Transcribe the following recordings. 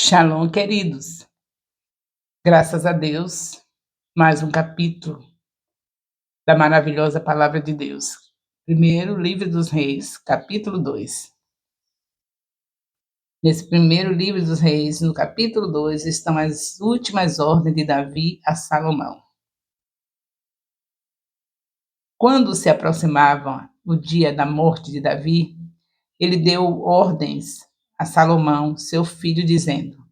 Shalom, queridos. Graças a Deus, mais um capítulo da maravilhosa palavra de Deus. Primeiro livro dos Reis, capítulo 2. Nesse primeiro livro dos Reis, no capítulo 2, estão as últimas ordens de Davi a Salomão. Quando se aproximava o dia da morte de Davi, ele deu ordens a Salomão, seu filho, dizendo: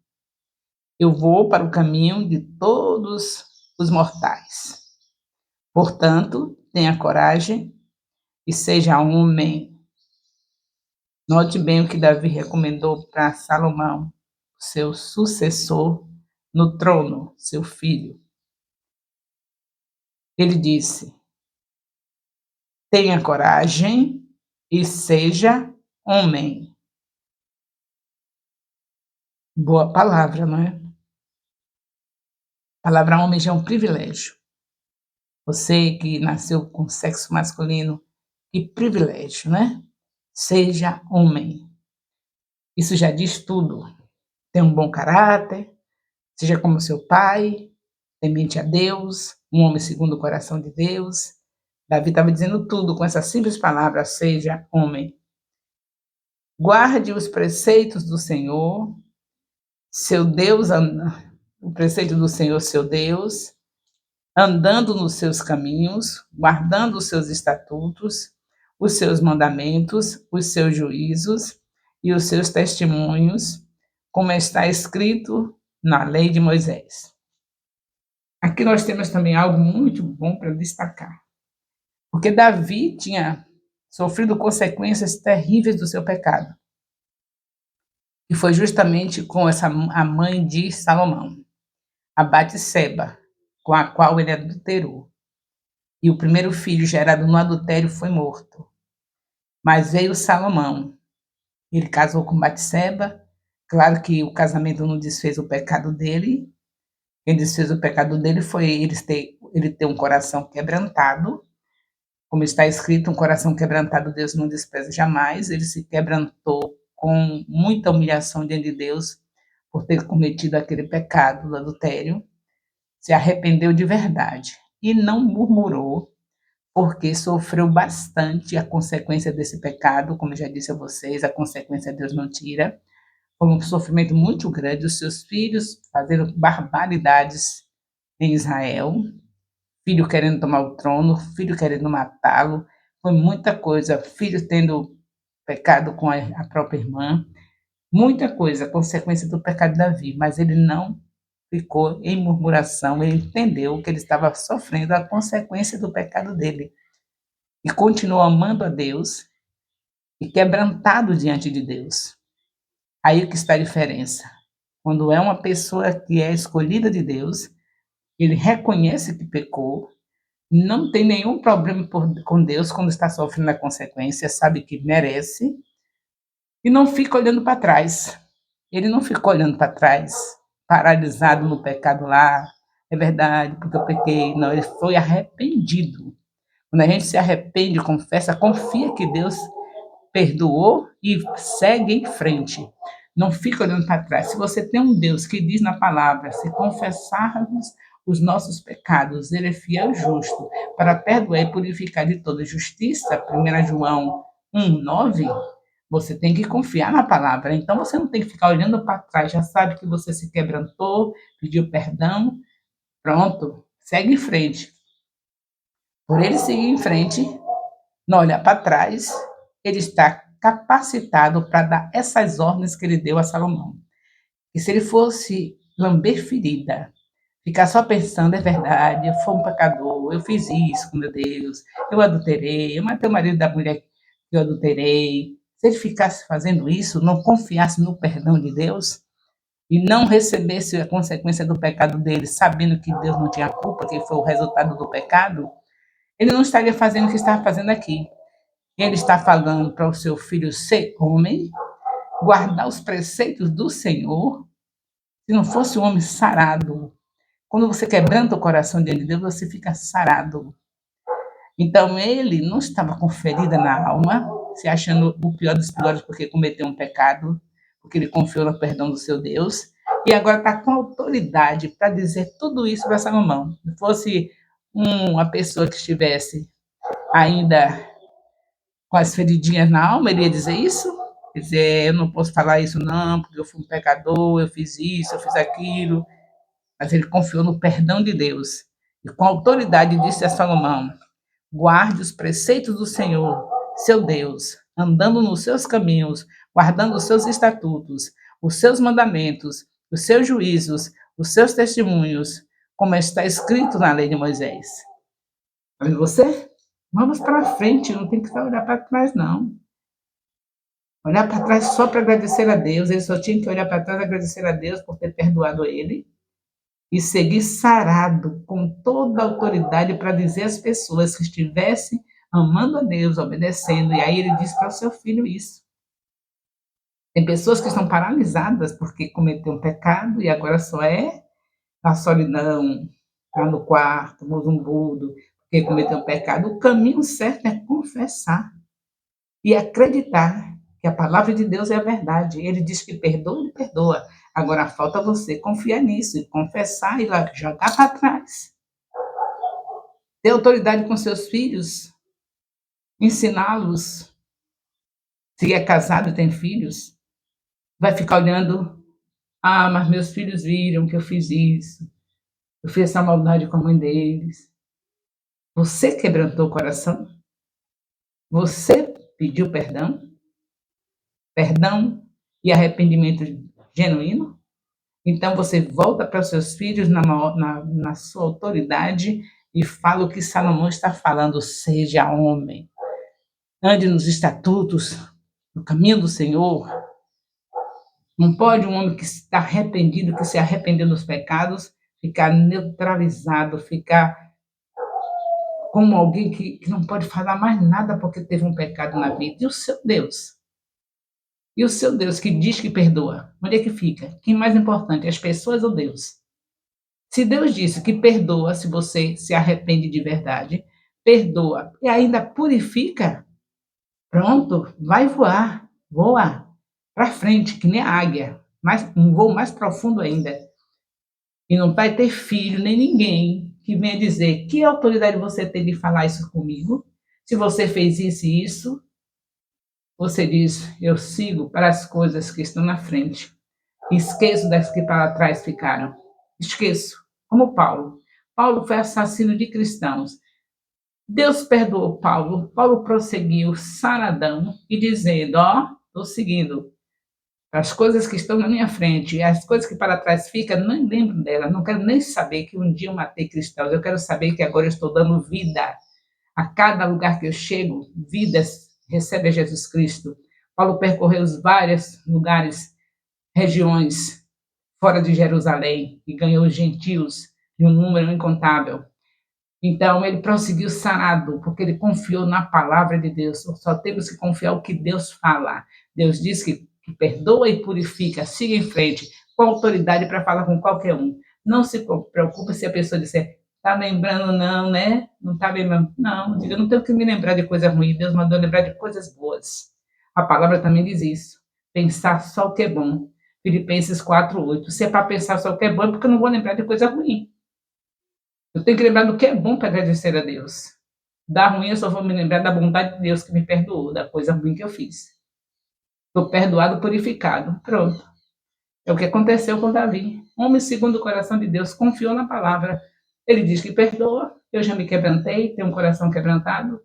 Eu vou para o caminho de todos os mortais. Portanto, tenha coragem e seja homem. Note bem o que Davi recomendou para Salomão, seu sucessor no trono, seu filho. Ele disse: tenha coragem e seja homem. Boa palavra, não é? A palavra homem já é um privilégio. Você que nasceu com sexo masculino, que privilégio, né? Seja homem. Isso já diz tudo. Tem um bom caráter, seja como seu pai, temente a Deus, um homem segundo o coração de Deus. Davi estava dizendo tudo com essa simples palavra: seja homem. Guarde os preceitos do Senhor, seu Deus, o preceito do Senhor, seu Deus, andando nos seus caminhos, guardando os seus estatutos, os seus mandamentos, os seus juízos e os seus testemunhos, como está escrito na lei de Moisés. Aqui nós temos também algo muito bom para destacar, porque Davi tinha sofrido consequências terríveis do seu pecado, e foi justamente com a mãe de Salomão, a Batseba, com a qual ele adulterou. E o primeiro filho gerado no adultério foi morto. Mas veio Salomão, ele casou com Batseba. Claro que o casamento não desfez o pecado dele. Quem desfez o pecado dele foi ele ter um coração quebrantado. Como está escrito, um coração quebrantado Deus não despreza jamais. Ele se quebrantou com muita humilhação diante de Deus por ter cometido aquele pecado do adultério. Se arrependeu de verdade e não murmurou, porque sofreu bastante a consequência desse pecado. Como eu já disse a vocês, a consequência Deus não tira. Foi um sofrimento muito grande. Os seus filhos fazendo barbaridades em Israel, filho querendo tomar o trono, filho querendo matá-lo, foi muita coisa, filho tendo pecado com a própria irmã, muita coisa, consequência do pecado de Davi, mas ele não ficou em murmuração, ele entendeu que ele estava sofrendo a consequência do pecado dele e continuou amando a Deus e quebrantado diante de Deus. Aí que está a diferença. Quando é uma pessoa que é escolhida de Deus, ele reconhece que pecou, não tem nenhum problema com Deus quando está sofrendo a consequência, sabe que merece, e não fica olhando para trás. Ele não ficou olhando para trás, paralisado no pecado lá, é verdade, porque eu pequei. Não, ele foi arrependido. Quando a gente se arrepende, confessa, confia que Deus perdoou e segue em frente. Não fica olhando para trás. Se você tem um Deus que diz na palavra, se confessarmos os nossos pecados, ele é fiel e justo para perdoar e purificar de toda justiça, 1 João 1:9, você tem que confiar na palavra. Então você não tem que ficar olhando para trás, já sabe que você se quebrantou, pediu perdão, pronto, segue em frente. Por ele seguir em frente, não olhar para trás, ele está capacitado para dar essas ordens que ele deu a Salomão. E se ele fosse lamber ferida, ficar só pensando: é verdade, eu fui um pecador, eu fiz isso com meu Deus, eu adulterei, eu matei o marido da mulher que eu adulterei. Se ele ficasse fazendo isso, não confiasse no perdão de Deus e não recebesse a consequência do pecado dele, sabendo que Deus não tinha culpa, que foi o resultado do pecado, ele não estaria fazendo o que estava fazendo aqui. Ele está falando para o seu filho ser homem, guardar os preceitos do Senhor. Se não fosse um homem sarado, quando você quebranta o coração diante de Deus, você fica sarado. Então, ele não estava com ferida na alma, se achando o pior dos piores porque cometeu um pecado, porque ele confiou no perdão do seu Deus, E agora está com autoridade para dizer tudo isso para Salomão. Se fosse uma pessoa que estivesse ainda com as feridinhas na alma, ele ia dizer isso? Quer dizer, eu não posso falar isso não, porque eu fui um pecador, eu fiz isso, eu fiz aquilo. Mas ele confiou no perdão de Deus. E com autoridade disse a Salomão: guarde os preceitos do Senhor, seu Deus, andando nos seus caminhos, guardando os seus estatutos, os seus mandamentos, os seus juízos, os seus testemunhos, como está escrito na lei de Moisés. Mas você? Vamos para frente, não tem que só olhar para trás, não. Olhar para trás só para agradecer a Deus, ele só tinha que olhar para trás e agradecer a Deus por ter perdoado ele e seguir sarado com toda a autoridade para dizer às pessoas que estivessem amando a Deus, obedecendo. E aí ele disse para o seu filho isso. Tem pessoas que estão paralisadas porque cometeu um pecado e agora só é a solidão, lá no quarto, mozumbudo, porque cometeu um pecado. O caminho certo é confessar e acreditar que a palavra de Deus é a verdade. Ele diz que perdoa, ele perdoa. Agora falta você confiar nisso e confessar e jogar para trás. Ter autoridade com seus filhos, ensiná-los. Se é casado e tem filhos, vai ficar olhando, mas meus filhos viram que eu fiz isso, eu fiz essa maldade com a mãe deles. Você quebrantou o coração? Você pediu perdão? Perdão e arrependimento genuíno? Então você volta para os seus filhos na sua autoridade e fala o que Salomão está falando: seja homem, ande nos estatutos, no caminho do Senhor. Não pode um homem que está arrependido, que se arrependeu dos pecados, ficar neutralizado, ficar como alguém que não pode falar mais nada porque teve um pecado na vida. E o seu Deus? E o seu Deus que diz que perdoa? Onde é que fica? Quem é mais importante, as pessoas ou Deus? Se Deus disse que perdoa se você se arrepende de verdade, perdoa e ainda purifica, pronto, vai voar, voa para frente, que nem a águia, um voo mais profundo ainda. E não vai ter filho nem ninguém que venha dizer que autoridade você tem de falar isso comigo. Se você fez isso e isso, você diz: eu sigo para as coisas que estão na frente. Esqueço das que para trás ficaram. Esqueço. Como Paulo. Paulo foi assassino de cristãos. Deus perdoou Paulo. Paulo prosseguiu saradão e dizendo: estou seguindo. As coisas que estão na minha frente, as coisas que para trás ficam, não lembro delas, não quero nem saber que um dia eu matei cristãos, eu quero saber que agora eu estou dando vida. A cada lugar que eu chego, vidas recebe a Jesus Cristo. Paulo percorreu vários lugares, regiões fora de Jerusalém e ganhou os gentios de um número incontável. Então, ele prosseguiu sarado, porque ele confiou na palavra de Deus. Só temos que confiar o que Deus fala. Deus diz que perdoa e purifica, siga em frente, com autoridade para falar com qualquer um. Não se preocupe se a pessoa disser: está lembrando não, né? Não está lembrando. Não, diga: não tenho que me lembrar de coisa ruim, Deus mandou lembrar de coisas boas. A palavra também diz isso: pensar só o que é bom. Filipenses 4:8. Se é para pensar só o que é bom, é porque eu não vou lembrar de coisa ruim. Eu tenho que lembrar do que é bom para agradecer a Deus. Da ruim, eu só vou me lembrar da bondade de Deus que me perdoou, da coisa ruim que eu fiz. Estou perdoado, purificado. Pronto. É o que aconteceu com Davi. Homem segundo o coração de Deus, confiou na palavra. Ele diz que perdoa. Eu já me quebrantei, tenho um coração quebrantado.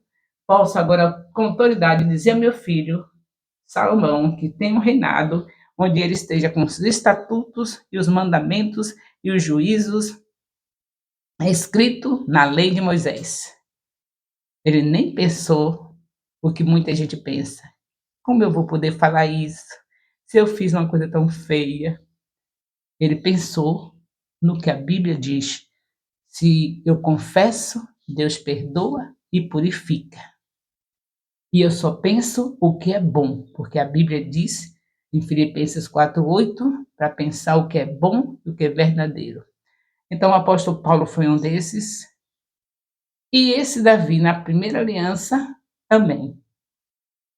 Posso agora, com autoridade, dizer ao meu filho, Salomão, que tem um reinado onde ele esteja com os estatutos e os mandamentos e os juízos escrito na lei de Moisés. Ele nem pensou o que muita gente pensa. Como eu vou poder falar isso se eu fiz uma coisa tão feia? Ele pensou no que a Bíblia diz. Se eu confesso, Deus perdoa e purifica. E eu só penso o que é bom, porque a Bíblia diz em Filipenses 4:8 para pensar o que é bom e o que é verdadeiro. Então o apóstolo Paulo foi um desses. E esse Davi, na primeira aliança, também.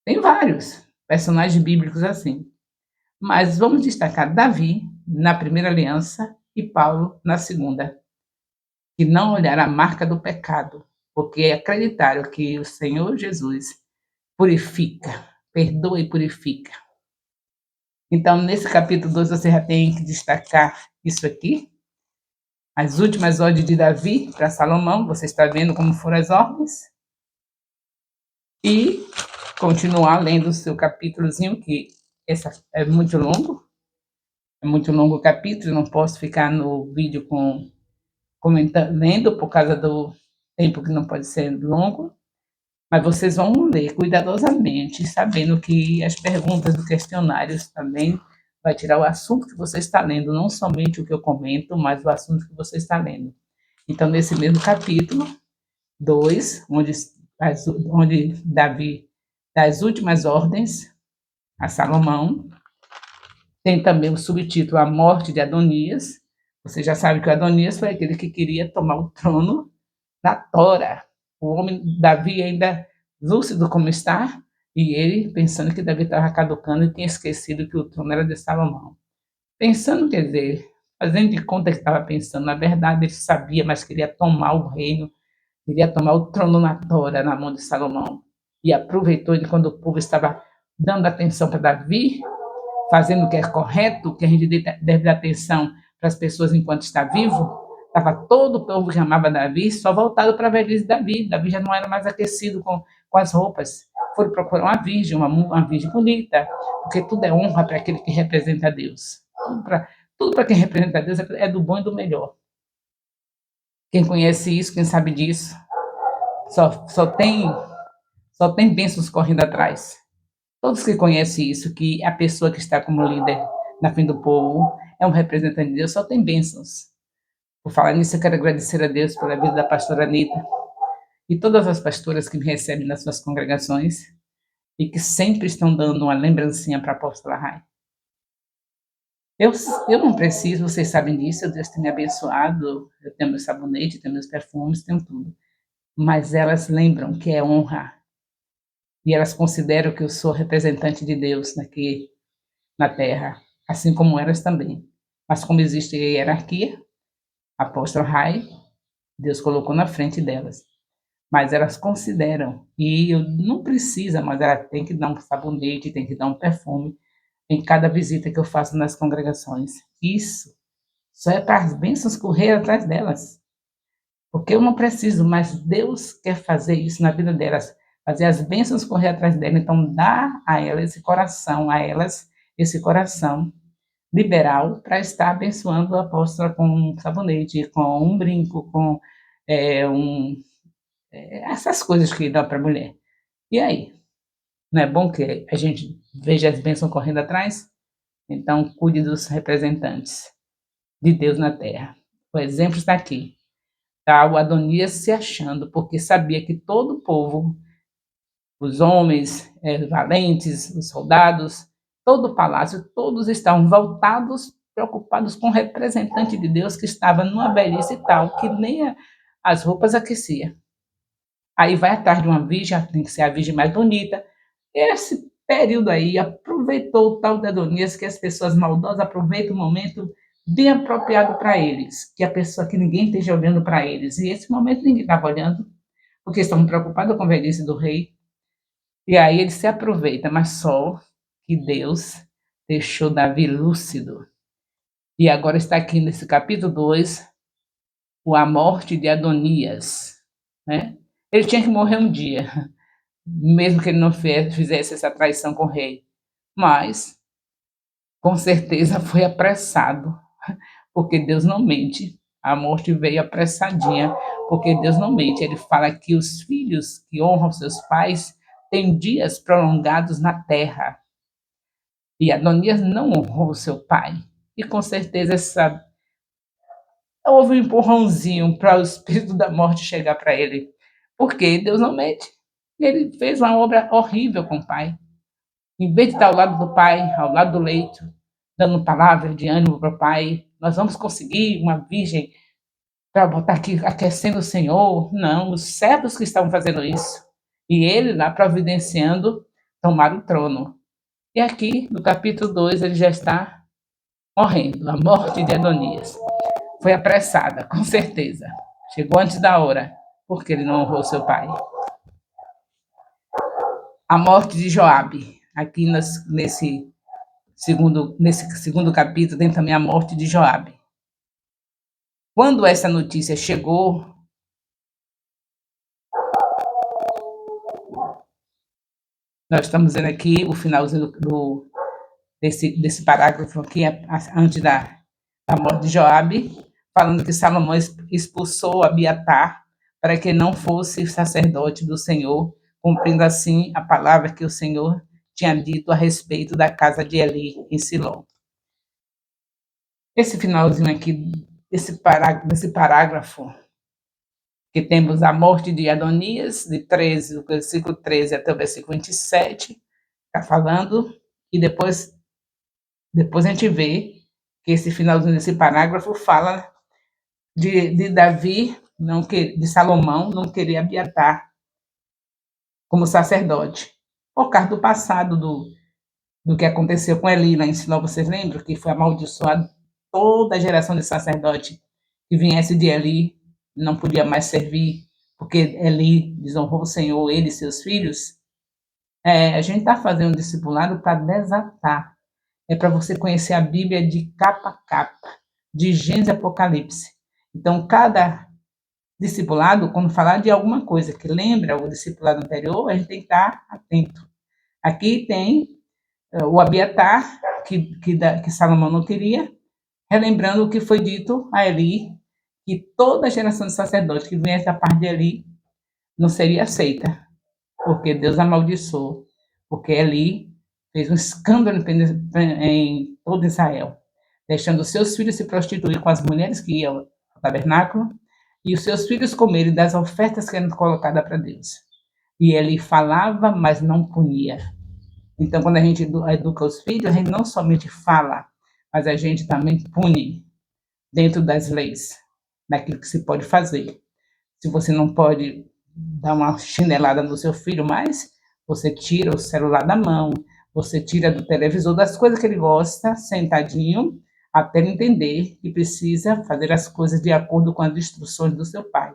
Tem vários personagens bíblicos assim. Mas vamos destacar Davi, na primeira aliança e Paulo na segunda, que não olharam a marca do pecado, porque acreditaram que o Senhor Jesus purifica, perdoa e purifica. Então, nesse capítulo 2, você já tem que destacar isso aqui, as últimas ordens de Davi para Salomão, você está vendo como foram as ordens, e continuar lendo o seu capítulozinho, que essa é muito longo o capítulo, não posso ficar no vídeo comentando, lendo por causa do tempo que não pode ser longo, mas vocês vão ler cuidadosamente, sabendo que as perguntas do questionário também vai tirar o assunto que você está lendo, não somente o que eu comento, mas o assunto que você está lendo. Então, nesse mesmo capítulo 2, onde Davi dá as últimas ordens a Salomão, tem também o subtítulo A Morte de Adonias. Você já sabe que o Adonias foi aquele que queria tomar o trono da Tora. O homem Davi ainda lúcido como está, e ele pensando que Davi estava caducando e tinha esquecido que o trono era de Salomão. Pensando, quer dizer, fazendo de conta que estava pensando, na verdade ele sabia, mas queria tomar o reino, queria tomar o trono na Tora, na mão de Salomão. E aproveitou de quando o povo estava dando atenção para Davi, fazendo o que é correto, que a gente deve dar atenção para as pessoas enquanto está vivo, estava todo o povo que amava Davi só voltado para a velhice de Davi. Davi já não era mais aquecido com as roupas. Foram procurar uma virgem bonita, porque tudo é honra para aquele que representa a Deus. Tudo para quem representa a Deus é do bom e do melhor. Quem conhece isso, quem sabe disso, só tem bênçãos correndo atrás. Todos que conhecem isso, que a pessoa que está como líder na frente do povo é um representante de Deus, só tem bênçãos. Por falar nisso, eu quero agradecer a Deus pela vida da pastora Anitta e todas as pastoras que me recebem nas suas congregações e que sempre estão dando uma lembrancinha para a apóstola Rai. Eu, eu não preciso, vocês sabem disso, Deus tem me abençoado, eu tenho meu sabonete, tenho meus perfumes, tenho tudo. Mas elas lembram que é honra e elas consideram que eu sou representante de Deus aqui na terra, assim como elas também. Mas como existe hierarquia, a apóstola Rai, Deus colocou na frente delas. Mas elas consideram, e eu não precisa, mas ela tem que dar um sabonete, tem que dar um perfume em cada visita que eu faço nas congregações. Isso só é para as bênçãos correr atrás delas. Porque eu não preciso, mas Deus quer fazer isso na vida delas, fazer as bênçãos correr atrás delas. Então, dá a elas esse coração liberal para estar abençoando a apóstola com um sabonete, com um brinco, com essas coisas que dá para a mulher. E aí? Não é bom que a gente veja as bênçãos correndo atrás? Então, cuide dos representantes de Deus na terra. O exemplo está aqui. Tá? O Adonias se achando, porque sabia que todo o povo, os homens valentes, os soldados, todo o palácio, todos estavam voltados, preocupados com o representante de Deus que estava numa velhice tal, que nem as roupas aquecia. Aí vai atrás de uma virgem, tem que ser a virgem mais bonita. Esse período aí, aproveitou o tal de Adonias, que as pessoas maldosas aproveitam o momento bem apropriado para eles, que a pessoa que ninguém esteja olhando para eles. E esse momento ninguém estava olhando, porque estão preocupados com a velhice do rei. E aí ele se aproveita, mas só que Deus deixou Davi lúcido. E agora está aqui nesse capítulo 2, a morte de Adonias. Né? Ele tinha que morrer um dia, mesmo que ele não fizesse essa traição com o rei. Mas, com certeza, foi apressado, porque Deus não mente. A morte veio apressadinha, porque Deus não mente. Ele fala que os filhos que honram seus pais têm dias prolongados na terra. E Adonias não honrou seu pai. E com certeza houve um empurrãozinho para o espírito da morte chegar para ele. Porque Deus não mente. Ele fez uma obra horrível com o pai. Em vez de estar ao lado do pai, ao lado do leito, dando palavras de ânimo para o pai, nós vamos conseguir uma virgem para botar aqui aquecendo o Senhor. Não, os servos que estavam fazendo isso. E ele lá providenciando tomar o trono. E aqui, no capítulo 2, ele já está morrendo. A morte de Adonias foi apressada, com certeza. Chegou antes da hora, porque ele não honrou seu pai. A morte de Joabe. Aqui nesse segundo capítulo tem também a morte de Joabe. Quando essa notícia chegou, nós estamos vendo aqui o finalzinho desse parágrafo aqui, antes da morte de Joabe, falando que Salomão expulsou Abiatar para que não fosse sacerdote do Senhor, cumprindo assim a palavra que o Senhor tinha dito a respeito da casa de Eli em Siló. Esse finalzinho aqui, desse parágrafo, que temos a morte de Adonias, do versículo 13 até o versículo 27, está falando, e depois a gente vê que esse finalzinho desse parágrafo fala de Davi, de Salomão, não querer Abiatar como sacerdote, por causa do passado do que aconteceu com Eli lá em Siló. Vocês lembram que foi amaldiçoado toda a geração de sacerdote que viesse de Eli, não podia mais servir, porque Eli desonrou o Senhor, ele e seus filhos. A gente está fazendo um discipulado para desatar, é para você conhecer a Bíblia de capa a capa, de Gênesis a Apocalipse. Então, cada discipulado, quando falar de alguma coisa que lembra o discipulado anterior, a gente tem que estar atento. Aqui tem o Abiatar, que Salomão não queria, relembrando o que foi dito a Eli, que toda a geração de sacerdotes que viesse da parte de Eli não seria aceita, porque Deus amaldiçoou, porque Eli fez um escândalo em todo Israel, deixando seus filhos se prostituir com as mulheres que iam ao tabernáculo e os seus filhos comerem das ofertas que eram colocadas para Deus. E ele falava, mas não punia. Então, quando a gente educa os filhos, a gente não somente fala, mas a gente também pune dentro das leis, daquilo que se pode fazer. Se você não pode dar uma chinelada no seu filho, mas você tira o celular da mão, você tira do televisor, das coisas que ele gosta, sentadinho, até ele entender que precisa fazer as coisas de acordo com as instruções do seu pai.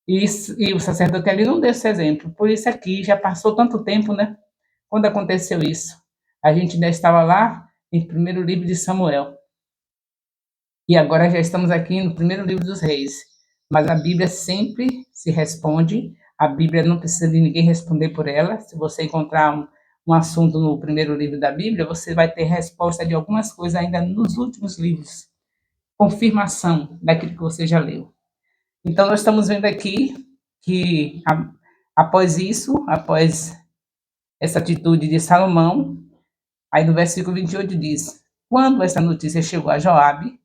E o sacerdote ali não deu esse exemplo. Por isso aqui, já passou tanto tempo, né? Quando aconteceu isso? A gente ainda estava lá em primeiro livro de Samuel. E agora já estamos aqui no primeiro livro dos Reis. Mas a Bíblia sempre se responde. A Bíblia não precisa de ninguém responder por ela. Se você encontrar um assunto no primeiro livro da Bíblia, você vai ter resposta de algumas coisas ainda nos últimos livros. Confirmação daquilo que você já leu. Então, nós estamos vendo aqui que, após essa atitude de Salomão, aí no versículo 28 diz: quando essa notícia chegou a Joabe,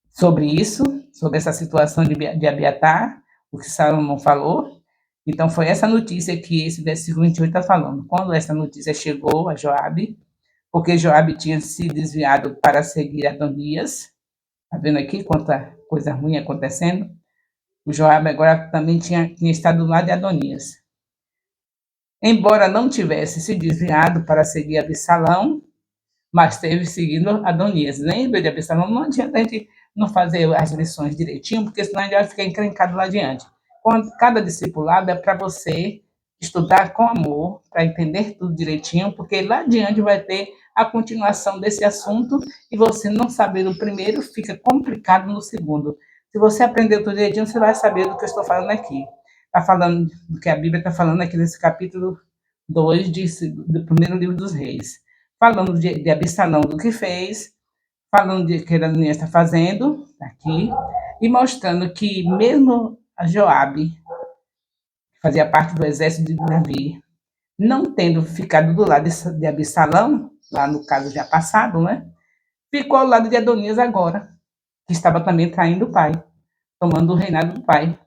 sobre isso, sobre essa situação de Abiatar, o que Salomão falou, então foi essa notícia que esse versículo 28 está falando. Quando essa notícia chegou a Joabe, porque Joabe tinha se desviado para seguir Adonias, está vendo aqui quanta coisa ruim acontecendo? O Joabe agora também tinha estado do lado de Adonias. Embora não tivesse se desviado para seguir Absalão, mas esteve seguindo Adonias. Lembra de Absalão? Não adianta a gente não fazer as lições direitinho, porque senão a gente vai ficar encrencado lá adiante. Cada discipulado é para você estudar com amor, para entender tudo direitinho, porque lá adiante vai ter a continuação desse assunto e você não saber do primeiro fica complicado no segundo. Se você aprender tudo direitinho, você vai saber do que eu estou falando aqui. Está falando do que a Bíblia está falando aqui nesse capítulo 2 do primeiro livro dos Reis. Falando de Absalão do que fez, falando de que Adonias está fazendo aqui, e mostrando que mesmo a Joabe, que fazia parte do exército de Davi, não tendo ficado do lado de Absalão, lá no caso já passado, né? Ficou ao lado de Adonias agora, que estava também traindo o pai, tomando o reinado do pai.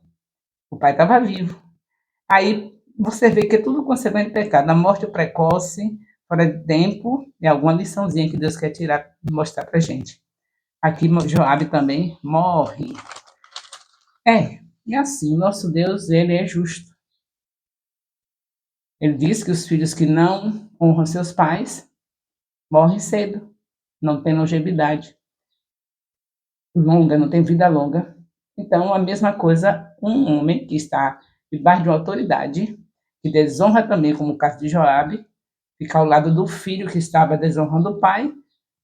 O pai estava vivo. Aí você vê que é tudo consequente do pecado. A morte precoce, fora de tempo, é alguma liçãozinha que Deus quer tirar e mostrar pra gente. Aqui Joabe também morre. E assim, o nosso Deus, ele é justo. Ele diz que os filhos que não honram seus pais morrem cedo. não tem longevidade longa, não tem vida longa. Então, a mesma coisa, um homem que está debaixo de uma autoridade, que desonra também, como o caso de Joabe, fica ao lado do filho que estava desonrando o pai,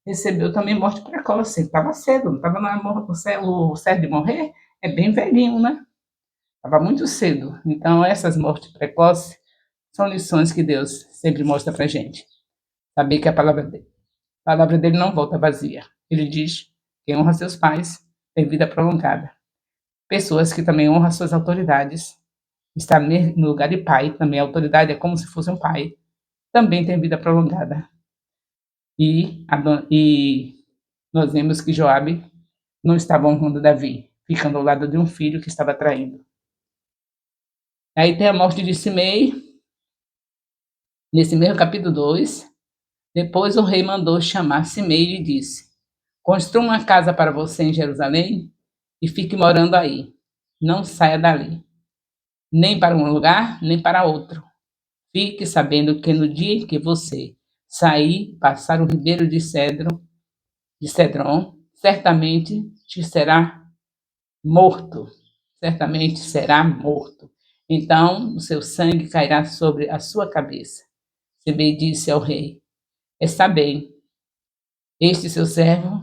recebeu também morte precoce. Estava cedo, não estava o certo de morrer, é bem velhinho, né? Estava muito cedo. Então, essas mortes precoces são lições que Deus sempre mostra para gente. Saber que a palavra dele não volta vazia. Ele diz: quem honra seus pais tem vida prolongada. Pessoas que também honram suas autoridades, está no lugar de pai, também a autoridade é como se fosse um pai, também tem vida prolongada. E nós vemos que Joabe não estava honrando Davi, ficando ao lado de um filho que estava traindo. Aí tem a morte de Simei, nesse mesmo capítulo 2. Depois o rei mandou chamar Simei e disse: construa uma casa para você em Jerusalém e fique morando aí. Não saia dali, nem para um lugar, nem para outro. Fique sabendo que no dia em que você sair, passar o ribeiro de Cedron, certamente te será morto. Certamente será morto. Então o seu sangue cairá sobre a sua cabeça. Simei disse ao rei: está bem, este seu servo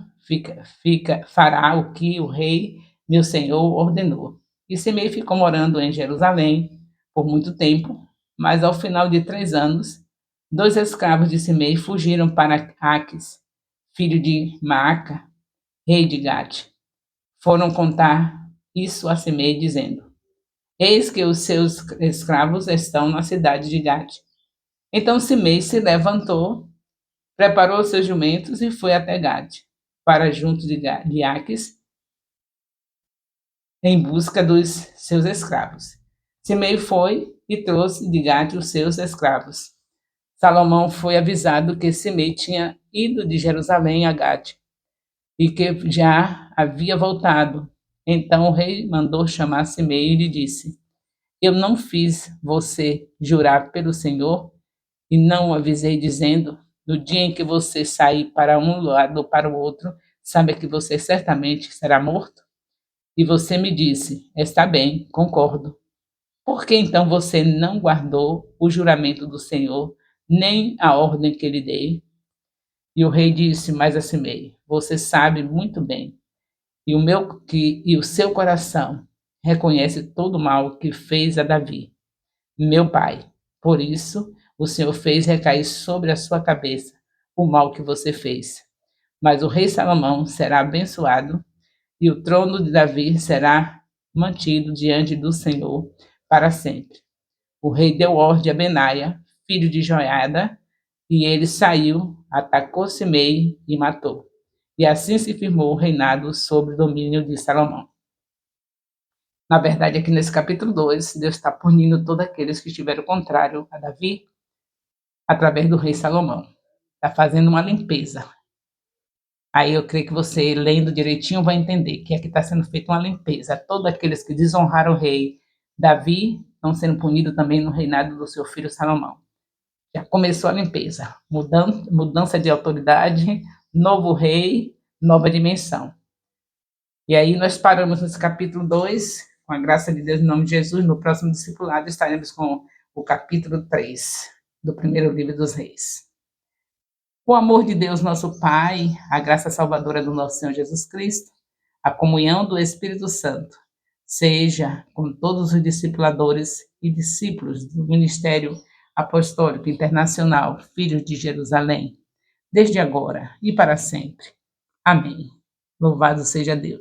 fará o que o rei, meu senhor, ordenou. E Simei ficou morando em Jerusalém por muito tempo, mas ao final de 3 anos, 2 escravos de Simei fugiram para Aques, filho de Maaca, rei de Gate. Foram contar isso a Simei, dizendo: eis que os seus escravos estão na cidade de Gate. Então Simei se levantou, preparou seus jumentos e foi até Gade, para junto de Aques, em busca dos seus escravos. Simei foi e trouxe de Gade os seus escravos. Salomão foi avisado que Simei tinha ido de Jerusalém a Gade e que já havia voltado. Então o rei mandou chamar Simei e lhe disse: eu não fiz você jurar pelo Senhor e não o avisei dizendo: no dia em que você sair para um lado ou para o outro, sabe que você certamente será morto? E você me disse: está bem, concordo. Por que então você não guardou o juramento do Senhor, nem a ordem que lhe dei? E o rei disse mais a Simei: você sabe muito bem, e o seu coração reconhece todo o mal que fez a Davi, meu pai. Por isso, o Senhor fez recair sobre a sua cabeça o mal que você fez. Mas o rei Salomão será abençoado e o trono de Davi será mantido diante do Senhor para sempre. O rei deu ordem a Benaia, filho de Joiada, e ele saiu, atacou Simei e matou. E assim se firmou o reinado sob o domínio de Salomão. Na verdade, aqui nesse capítulo 2, Deus está punindo todos aqueles que estiveram contrário a Davi através do rei Salomão. Está fazendo uma limpeza. Aí eu creio que você, lendo direitinho, vai entender que aqui está sendo feita uma limpeza. Todos aqueles que desonraram o rei Davi estão sendo punidos também no reinado do seu filho Salomão. Já começou a limpeza. Mudança de autoridade, novo rei, nova dimensão. E aí nós paramos nesse capítulo 2, com a graça de Deus, em nome de Jesus. No próximo discipulado estaremos com o capítulo 3 do primeiro livro dos reis. O amor de Deus, nosso Pai, a graça salvadora do nosso Senhor Jesus Cristo, a comunhão do Espírito Santo, seja com todos os discipuladores e discípulos do Ministério Apostólico Internacional Filhos de Jerusalém, desde agora e para sempre. Amém. Louvado seja Deus.